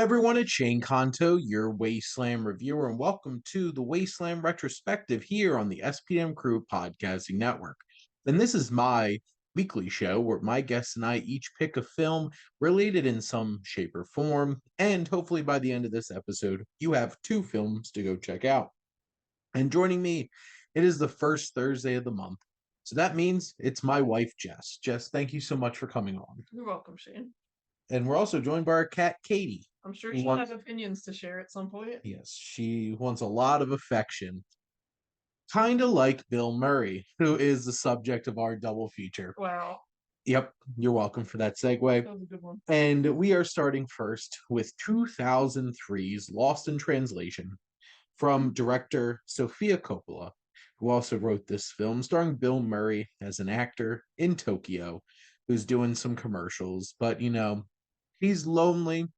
everyone, it's Shane Conto, your Wasteland Reviewer, and welcome to the Wasteland Retrospective here on the SPM Crew Podcasting Network. And this is my weekly show where my guests and I each pick a film related in some shape or form, and hopefully by the end of this episode, you have two films to go check out. And joining me, it is the first Thursday of the month. So that means it's my wife, Jess. Jess, thank you so much for coming on. You're welcome, Shane. And we're also joined by our cat, Katie. I'm sure she'll have opinions to share at some point. Yes, she wants a lot of affection. Kind of like Bill Murray, who is the subject of our double feature. Wow. Yep, you're welcome for that segue. That was a good one. And we are starting first with 2003's Lost in Translation from director Sofia Coppola, who also wrote this film, starring Bill Murray as an actor in Tokyo who's doing some commercials. But, he's lonely.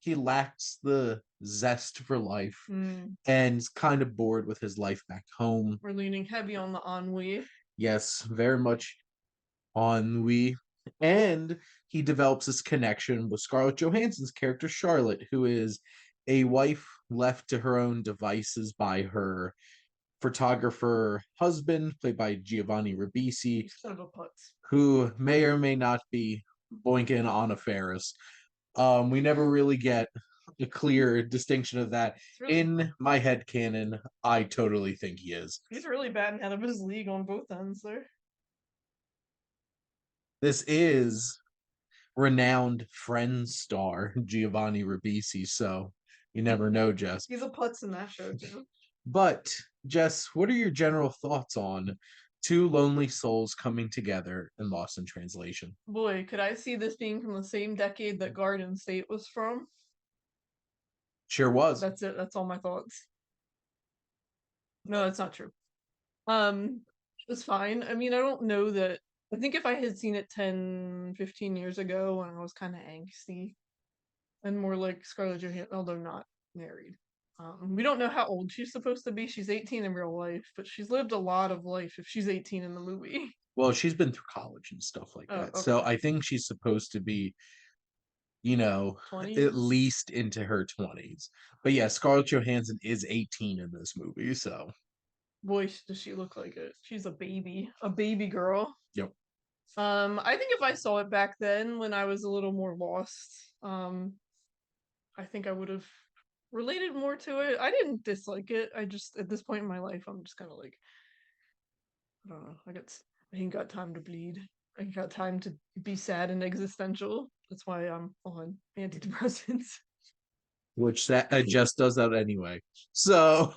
He lacks the zest for life and is kind of bored with his life back home. We're leaning heavy on the ennui. Yes, very much ennui. And he develops this connection with Scarlett Johansson's character, Charlotte, who is a wife left to her own devices by her photographer husband, played by Giovanni Ribisi, who may or may not be boinking on a Ferris. We never really get a clear distinction of that. Really, in my head canon, I totally think he is. He's really batting out of his league on both ends there. This is renowned Friends star Giovanni Ribisi, so you never know, Jess. He's a putz in that show, too. But, Jess, what are your general thoughts on two lonely souls coming together in Lost in Translation? Boy, could I see this being from the same decade that Garden State was from? Sure was. That's it. That's all my thoughts. No, that's not true. It's fine. I mean, I don't know that. I think if I had seen it 10, 15 years ago when I was kind of angsty and more like Scarlett Johansson, although not married. We don't know how old she's supposed to be. She's 18 in real life, but she's lived a lot of life if she's 18 in the movie. Well, she's been through college and stuff like that. Okay. So I think she's supposed to be, 20s? At least into her 20s. But yeah, Scarlett Johansson is 18 in this movie, so. Boy, does she look like it. She's a baby girl. Yep. I think if I saw it back then when I was a little more lost, I think I would have related more to it. I didn't dislike it. I just, at this point in my life, I'm just kind of like, I don't know. I ain't got time to bleed. I ain't got time to be sad and existential. That's why I'm on antidepressants. Which Jess does that anyway. So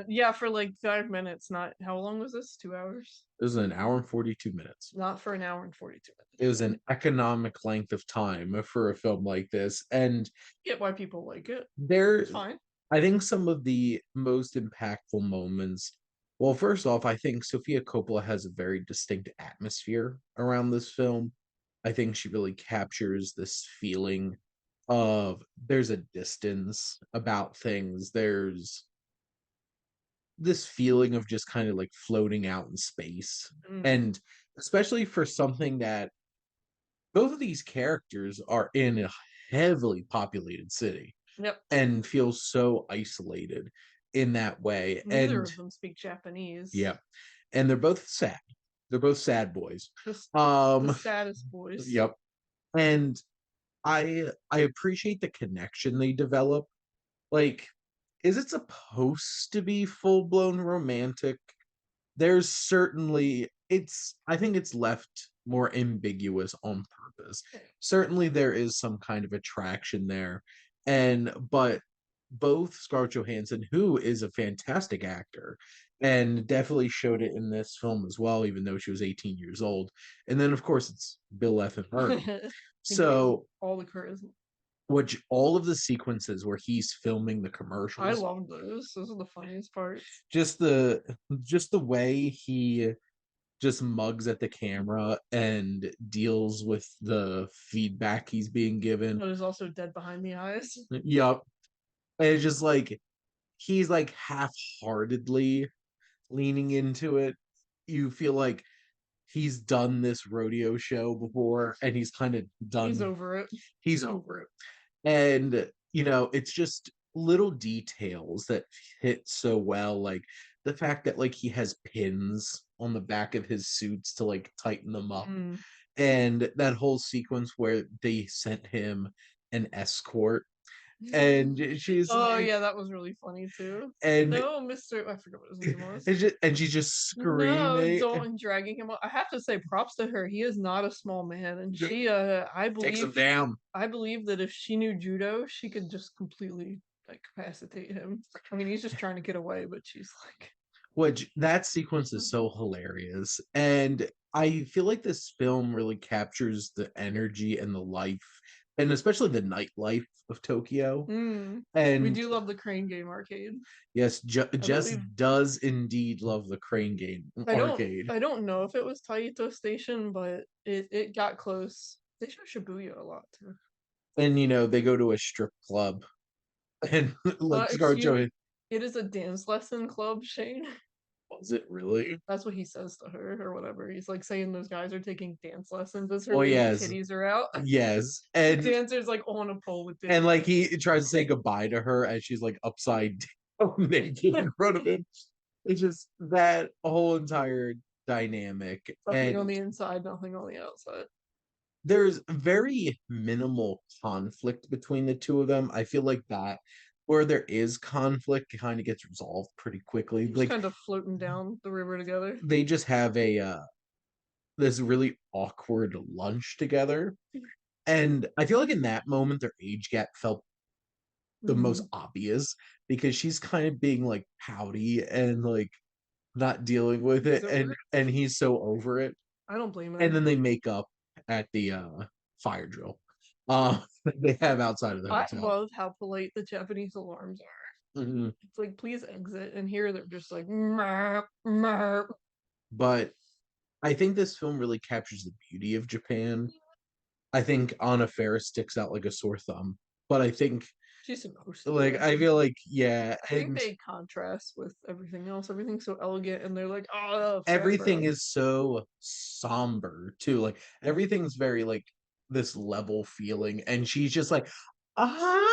yeah, for like 5 minutes. Not how long was this? 2 hours? It was an hour and 42 minutes. Not for an hour and 42 minutes. It was an economic length of time for a film like this, and get why people like it. It's fine. I think some of the most impactful moments. Well, first off, I think Sofia Coppola has a very distinct atmosphere around this film. I think she really captures this feeling of there's a distance about things. There's this feeling of just kind of like floating out in space. And especially for something that both of these characters are in a heavily populated city. Yep. And feel so isolated in that way. Neither of them speak Japanese. Yeah. And they're both sad. They're both sad boys. Just the saddest boys. Yep. And I appreciate the connection they develop. Like, is it supposed to be full-blown romantic? There's certainly I think it's left more ambiguous on purpose. Certainly there is some kind of attraction there. But both Scarlett Johansson, who is a fantastic actor, and definitely showed it in this film as well, even though she was 18 years old. And then, of course, it's Bill F. and Murray. So all the charisma. Which all of the sequences where he's filming the commercials. I love those. Those are the funniest parts. Just the way he just mugs at the camera and deals with the feedback he's being given. But is also dead behind the eyes. Yep. And it's just like he's like half-heartedly leaning into it. You feel like he's done this rodeo show before and he's kind of done. He's over it. He's over it. And, it's just little details that hit so well, like the fact that like he has pins on the back of his suits to like tighten them up. Mm. And that whole sequence where they sent him an escort and she's Oh like yeah, that was really funny too. and No, Mr. I forgot what his name was. and she's just No, screaming, don't and dragging him up. I have to say props to her. He is not a small man, and she takes him down. I believe that if she knew judo, she could just completely like capacitate him. I mean, he's just trying to get away, but she's like, Which that sequence is so hilarious. And I feel like this film really captures the energy and the life, and especially the nightlife of Tokyo. mm. We And do love the Crane Game arcade. yes, I Jess believe does indeed love the Crane Game arcade. I don't know if it was Taito Station, but it got close. They show Shibuya a lot too. And they go to a strip club and like Scarlett Excuse, Johansson. it is a dance lesson club, Shane. Was it really? That's what he says to her or whatever. He's like saying those guys are taking dance lessons as her Oh baby yes. titties are out. Yes. The And dancer's like on a pole with and titties. like he tries to say goodbye to her as she's like upside down naked in front of him. It's just that whole entire dynamic. Nothing on And the inside, nothing on the outside. there's very minimal conflict between the two of them. I feel like that where there is conflict it kind of gets resolved pretty quickly. Just Like kind of floating down the river together. they just have a this really awkward lunch together. And I feel like in that moment their age gap felt the most Mm. obvious because she's kind of being like pouty and like not dealing with He's it over and it. he's so over it. I don't blame And her. then they make up at the fire drill uh they have outside of the I hotel. love how polite the Japanese alarms are. Mhm. It's like, please exit. And here they're just like, merp, merp. But I think this film really captures the beauty of Japan. I think Anna Faris sticks out like a sore thumb, but I think She's supposed to, like I I think. feel like yeah, I think and they contrast with everything else. Everything's so elegant, and they're like, oh, frat everything bro. is so somber too. Like everything's very like this level feeling, and she's just like, ah,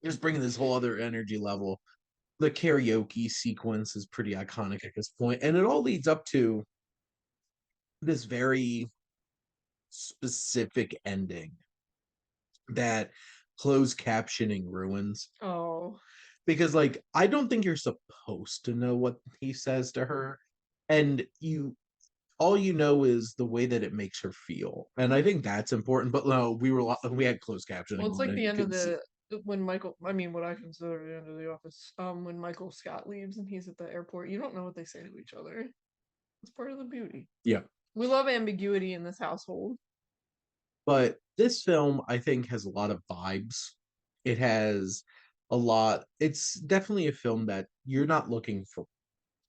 just bringing this whole other energy level. The karaoke sequence is pretty iconic at this point, and it all leads up to this very specific ending that closed captioning ruins. Oh, Because like I don't think you're supposed to know what he says to her. And you all you know is the way that it makes her feel. And I think that's important. But no, we had closed well, captioning it's on like and the you end of could see. the when Michael. I mean, what I consider the end of The Office. When Michael Scott leaves and he's at the airport, you don't know what they say to each other. It's part of the beauty. Yeah. We love ambiguity in this household. But this film, I think, has a lot of vibes. It has a lot. It's definitely a film that you're not looking for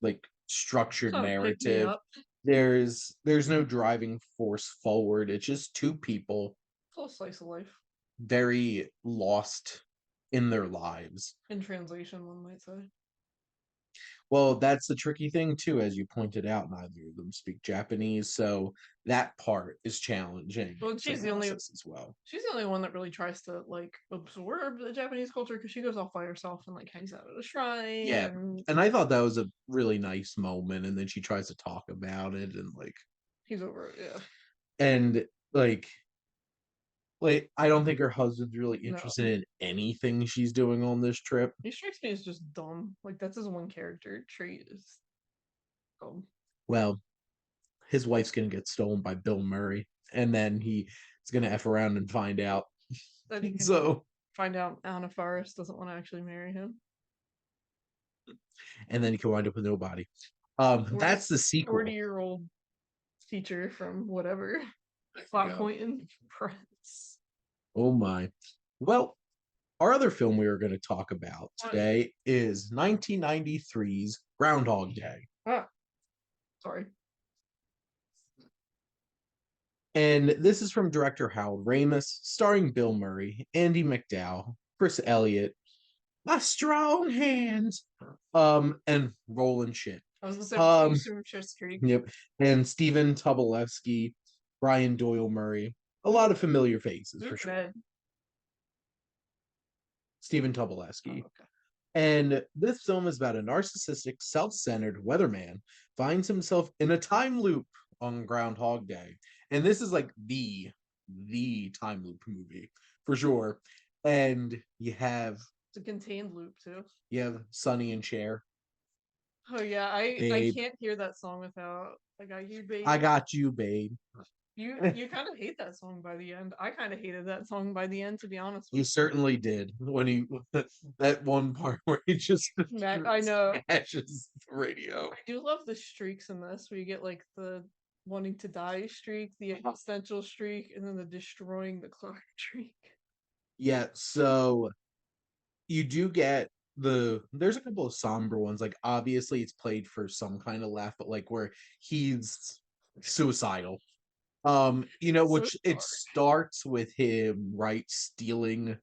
like It's structured not a pick me narrative. up. There's no driving force forward. It's just two people It's a little slice of life very lost in their lives. in translation, one might say. Well, that's the tricky thing too, as you pointed out, neither of them speak Japanese, so that part is challenging Well, to process as well. she's the only one that really tries to like absorb the Japanese culture because she goes off by herself and like hangs out at a shrine Yeah, and and I thought that was a really nice moment, and then she tries to talk about it, and he's over it. Yeah, and like I don't think her husband's really no, interested in anything she's doing on this trip. he strikes me as just dumb. Like that's his one character trait is dumb. Well, his wife's gonna get stolen by Bill Murray, and then he is gonna f around and find out. That he can So, find out Anna Faris doesn't want to actually marry him, and then he can wind up with nobody. or That's the sequel. 40-year-old teacher from whatever There you plot go. point in Prince. Oh my. Well, our other film we are going to talk about today is 1993's Groundhog Day. Ah, sorry. And this is from director Harold Ramis, starring Bill Murray, Andy McDowell, Chris Elliott, My Strong Hands, and Roland Shit. I was gonna say Um, producer of Schitt's Creek. yep. And Stephen Tobolewsky, Brian Doyle Murray. a lot of familiar faces for Who's sure. Ned? Stephen Oh, Tobolewsky. okay. And this film is about a narcissistic, self-centered weatherman finds himself in a time loop on Groundhog Day. And this is like the time loop movie for sure. And It's a contained loop too. you have Sonny and Cher. Oh yeah, I Babe, can't hear that song without I got you, I babe. got you, babe. You kind of hate that song by the end. I kind of hated that song by the end, to be honest You with certainly did when he that one part where he just you. I know. smashes the radio. I do love the streaks in this, where you get like the wanting to die streak, the existential streak, and then the destroying the clock streak. Yeah, so you do get there's a couple of somber ones. Like obviously it's played for some kind of laugh, but like where he's suicidal. So Which it dark. starts with him, right, stealing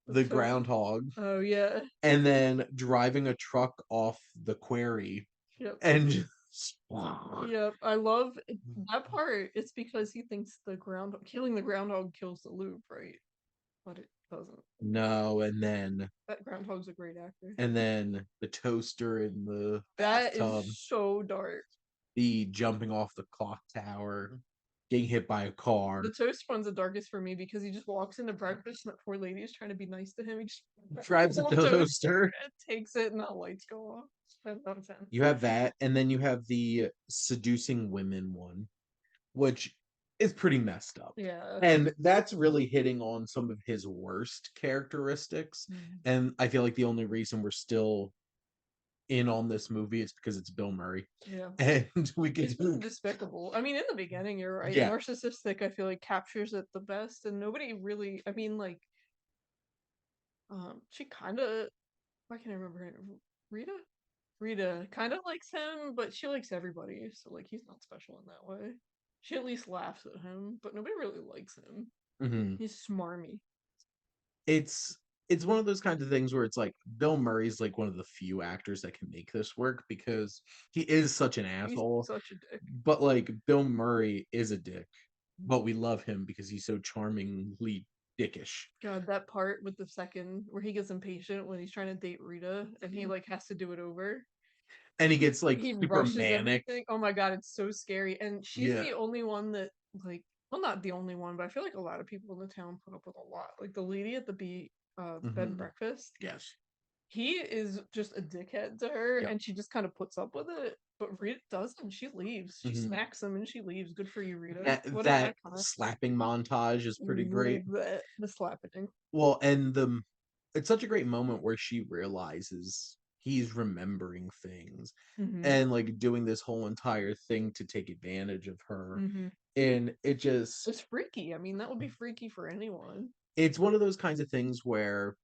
the So, groundhog oh yeah. and then driving a truck off the quarry Yep. and just Yep. I love that part. It's because he thinks killing the groundhog kills the loop, right? But it doesn't. no, That groundhog's a great actor. and then the toaster in the That bathtub, is so dark. the jumping off the clock tower, getting hit by a car, The toast one's the darkest for me because he just walks into breakfast and that poor lady is trying to be nice to him. He just drives a whole toast toaster. and takes it and the lights go off. 10 out of 10. You have that, and then you have the seducing women one, which is pretty messed up. Yeah. And that's really hitting on some of his worst characteristics. Mhm. And I feel like the only reason we're still in on this movie is because it's Bill Murray. Yeah. And we It's can despicable. I mean, in the beginning, you're right. yeah. Narcissistic, I feel like, captures it the best, and nobody really. I mean, like, she kind of. I can't remember her name. Rita. Rita kind of likes him, but she likes everybody, so like he's not special in that way. She at least laughs at him, but nobody really likes him. Mhm. He's smarmy. It's it's one of those kinds of things where it's like Bill Murray's like one of the few actors that can make this work because he is such an He's asshole. such a dick. But like Bill Murray is a dick, but we love him because he's so charmingly dickish. God, that part with the second where he gets impatient when he's trying to date Rita and he like has to do it over. And he gets like He super rushes manic. everything. Oh my god, it's so scary. And she's Yeah. the only one that like well not the only one, but I feel like a lot of people in the town put up with a lot. Like the lady at the bed and Mhm. breakfast. Yes. He is just a dickhead to her Yep. and she just kind of puts up with it. But Rita doesn't. She leaves. She Mhm. smacks him and she leaves. Good for you, Rita. That What an that icon. slapping montage is pretty great. The slapping. Well, and it's such a great moment where she realizes he's remembering things Mm-hmm. and like doing this whole entire thing to take advantage of her. Mm-hmm. And it just It's freaky. I mean, that would be freaky for anyone. it's one of those kinds of things where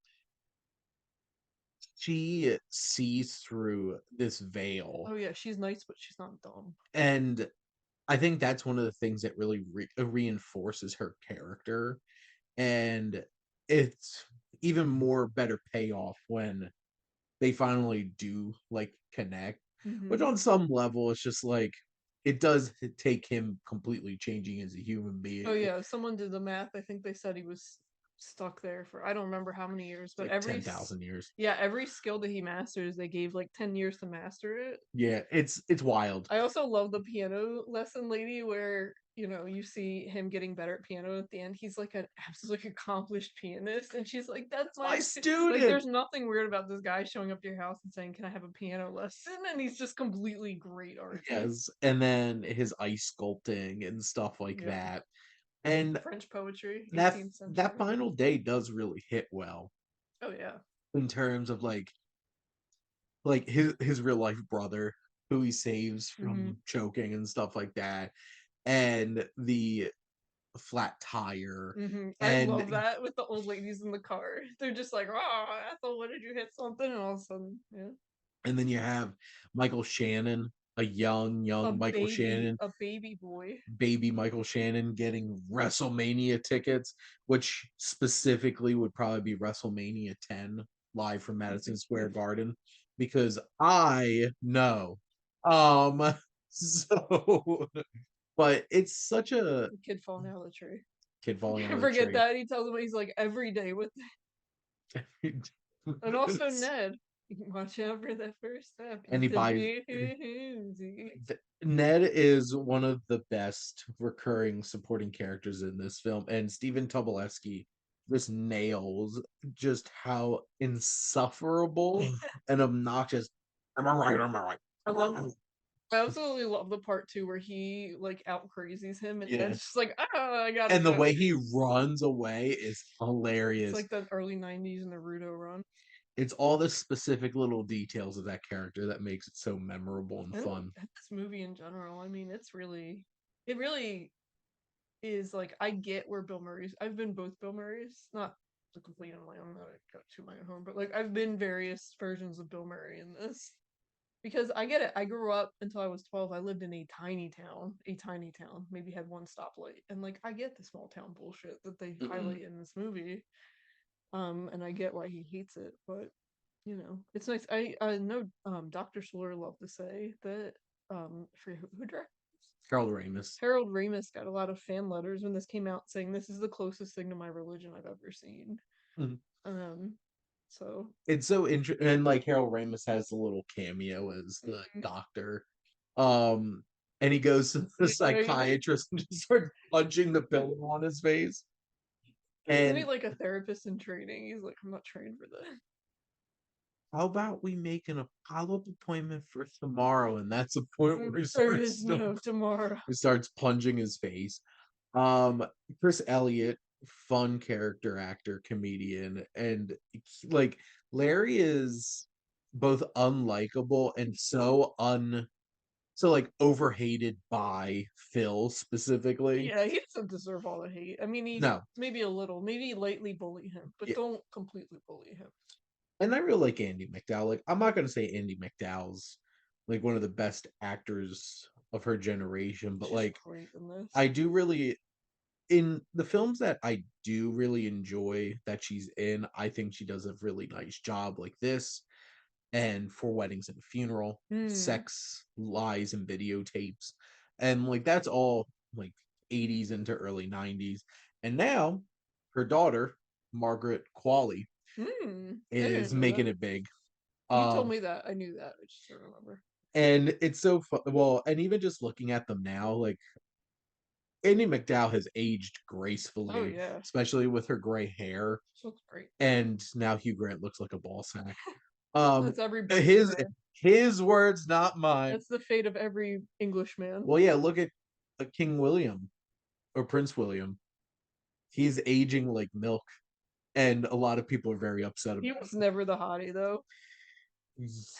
she sees through this veil. Oh yeah, she's nice, but she's not dumb. And I think that's one of the things that really reinforces her character. And it's even more better payoff when they finally do like connect, which Mm-hmm. on some level it's just like it does take him completely changing as a human Oh being. yeah, someone did the math. I think they said he was stuck there for I don't remember how many years, It's but like 10,000 years. yeah, every skill that he masters, they gave like 10 years to master it. Yeah, it's wild. I also love the piano lesson lady where, you see him getting better at piano at the end. He's like an absolutely accomplished pianist and she's like, "That's My like student. there's nothing weird about this guy showing up to your house and saying, "Can I have a piano lesson?" And he's just completely great artist. Yes, and then his ice sculpting and stuff like Yep. that. And French poetry, that 18th century. that final day does really hit well Oh yeah. in terms of like his real life brother who he saves Mm-hmm. from choking and stuff like that, and the flat tire, Mm-hmm. I and love that with the old ladies in the car. They're just like, "Oh, Ethel, what did you hit something?" And all of a sudden, yeah, and then you have Michael Shannon, a young Michael Shannon, a baby boy. baby Michael Shannon getting WrestleMania tickets, which specifically would probably be WrestleMania 10 live from Madison Square Garden because I know. So but it's such a The kid falling out of the tree. kid falling out I of the forget tree. that. He tells him he's like every day with, and also Ned. Watch out for that first step. And he buys. Ned is one of the best recurring supporting characters in this film, and Stephen Tobolewsky just nails just how insufferable and obnoxious. Am I right? Am I right? I absolutely love the part too where he like out crazies him and Yeah. Ned's just like, I gotta And the go. way he runs away is It's hilarious. like the early 90s Naruto run. It's all the specific little details of that character that makes it so memorable and fun. And this movie in general, I mean, it really is like, I get where Bill Murray's, I've been both Bill Murray's, not to complain on my own, not got to my own home, but like I've been various versions of Bill Murray in this. Because I get it. I grew up until I was 12. I lived in a tiny town, maybe had one stoplight. And like I get the small town bullshit that they highlight in this movie. And I get why he hates it, but you know, it's nice. I know Dr. Schluler loved to say that for who directed Harold Ramis. Harold Ramis got a lot of fan letters when this came out saying this is the closest thing to my religion I've ever seen. So it's so interesting, and like Harold Ramis has a little cameo as the doctor, and he goes to the psychiatrist and just starts punching the pillow on his face. Isn't he like a therapist in training? He's like, I'm not trained for that. How about we make an follow-up appointment for tomorrow? And that's the point where he starts tomorrow. He starts punching his face. Chris Elliott, fun character actor, comedian, and like Larry is both unlikable and so like overhated by Phil specifically. Yeah, he doesn't deserve all the hate. I mean, maybe a little, maybe lightly bully him, but don't completely bully him. And I really like Andy McDowell. Like, I'm not gonna say Andy McDowell's like one of the best actors of her generation, but like I do really, in the films that I do really enjoy that she's in, I think she does a really nice job, like this and For Weddings and a Funeral, Sex, Lies, and Videotapes. And like that's all like 80s into early 90s. And now her daughter, Margaret Qualley, is making it big. You told me that. I knew that. I just don't remember. And it's so fun. Well, and even just looking at them now, like Andy McDowell has aged gracefully. Oh yeah, especially with her gray hair. She looks great. And now Hugh Grant looks like a ball sack. That's his words, not mine. That's the fate of every Englishman. Well, yeah, look at King William or Prince William. He's aging like milk, and a lot of people are very upset about it. He was never the hottie, though.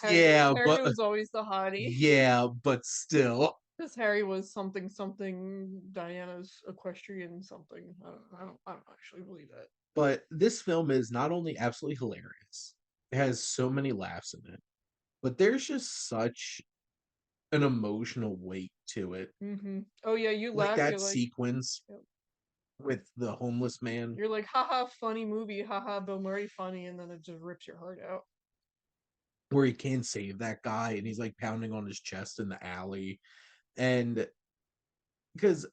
Yeah, Harry was always the hottie. Yeah, but still. Because Harry was something Diana's equestrian something. I don't actually believe that. But this film is not only absolutely hilarious, it has so many laughs in it, but there's just such an emotional weight to it. Oh yeah, you laugh. That sequence with the homeless man. You're like, haha, funny movie, haha, Bill Murray funny, and then it just rips your heart out. Where he can't save that guy, and he's like pounding on his chest in the alley, and because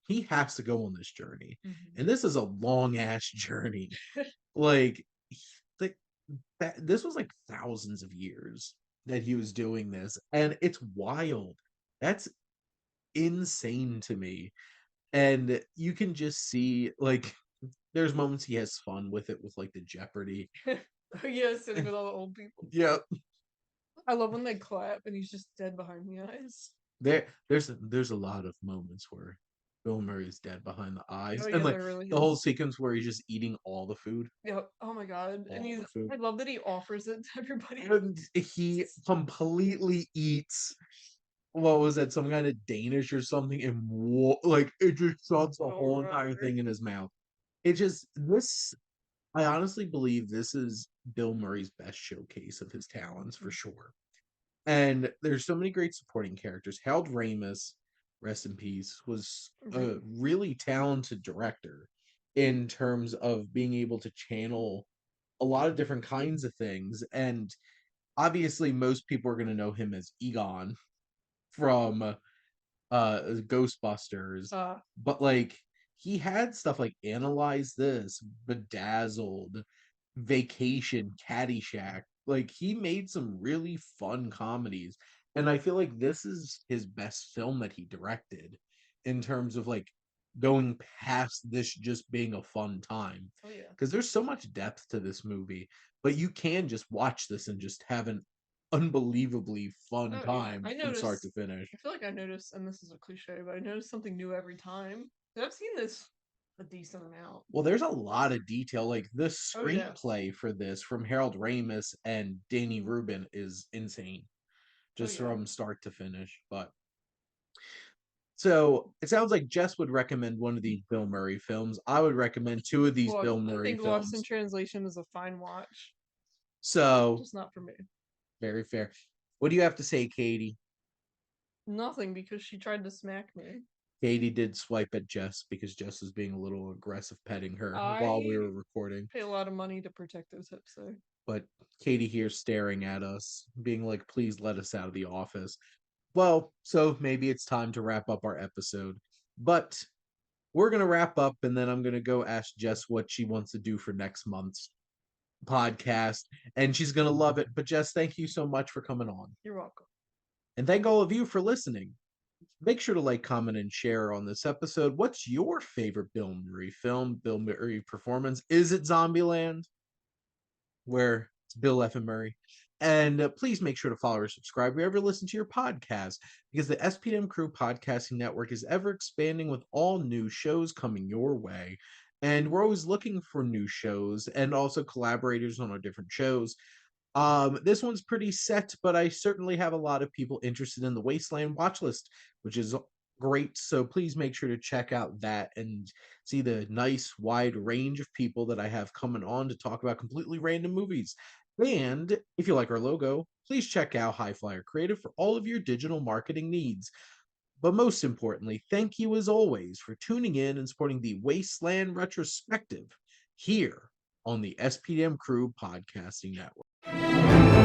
he has to go on this journey, and this is a long ass journey. like that, this was like thousands of years that he was doing this, and it's wild. That's insane to me. And you can just see like there's moments he has fun with it, with like the Jeopardy. Yeah, sitting with all the old people. Yeah. I love when they clap and he's just dead behind the eyes. There's a lot of moments where Bill Murray's dead behind the eyes. And like really the whole sequence where he's just eating all the food. Yeah. Oh my god. And I love that he offers it to everybody. And he completely eats, what was that, some kind of Danish or something, and like it just shoves the whole entire thing in his mouth. It just I honestly believe this is Bill Murray's best showcase of his talents for sure. And there's so many great supporting characters. Harold Ramis, rest in peace, was a really talented director in terms of being able to channel a lot of different kinds of things. And obviously most people are going to know him as Egon from Ghostbusters, but like he had stuff like Analyze This, Bedazzled, Vacation, Caddyshack. Like he made some really fun comedies. And I feel like this is his best film that he directed in terms of like going past this just being a fun time. Oh yeah. Because there's so much depth to this movie, but you can just watch this and just have an unbelievably fun Oh yeah. time I from start noticed. to finish. I feel like I noticed, and this is a cliche, but I notice something new every time. I've seen this a decent amount. Well, there's a lot of detail. Like the Oh yeah. screenplay for this from Harold Ramis and Danny Rubin is insane, Oh just yeah. from start to finish. But so it sounds like Jess would recommend one of these Bill Murray films. I would recommend two of these Well, Bill I Murray think Lost in films. Translation is a fine watch, So just not for me. very fair. What do you have to say, Katie? Nothing, because she tried to smack me. Katie did swipe at Jess because Jess was being a little aggressive petting her while we I were recording. pay a lot of money to protect those hips, so. But Katie here staring at us, being like, please let us out of the office. Well, so maybe it's time to wrap up our episode. But we're going to wrap up, and then I'm going to go ask Jess what she wants to do for next month's podcast, and she's going to love it. But Jess, thank you so much for coming on. You're welcome. And thank all of you for listening. Make sure to like, comment, and share on this episode. What's your favorite Bill Murray film, Bill Murray performance? Is it Zombieland, where it's Bill F. and Murray? And please make sure to follow or subscribe wherever you listen to your podcast, because the SPDM Crew Podcasting Network is ever expanding with all new shows coming your way. And we're always looking for new shows and also collaborators on our different shows. This one's pretty set, but I certainly have a lot of people interested in the Wasteland watch list, which is great. So please make sure to check out that and see the nice wide range of people that I have coming on to talk about completely random movies. And if you like our logo, please check out HiFlyer Creative for all of your digital marketing needs. But most importantly, thank you as always for tuning in and supporting the Wasteland Retrospective here on the SPDM Crew Podcasting Network.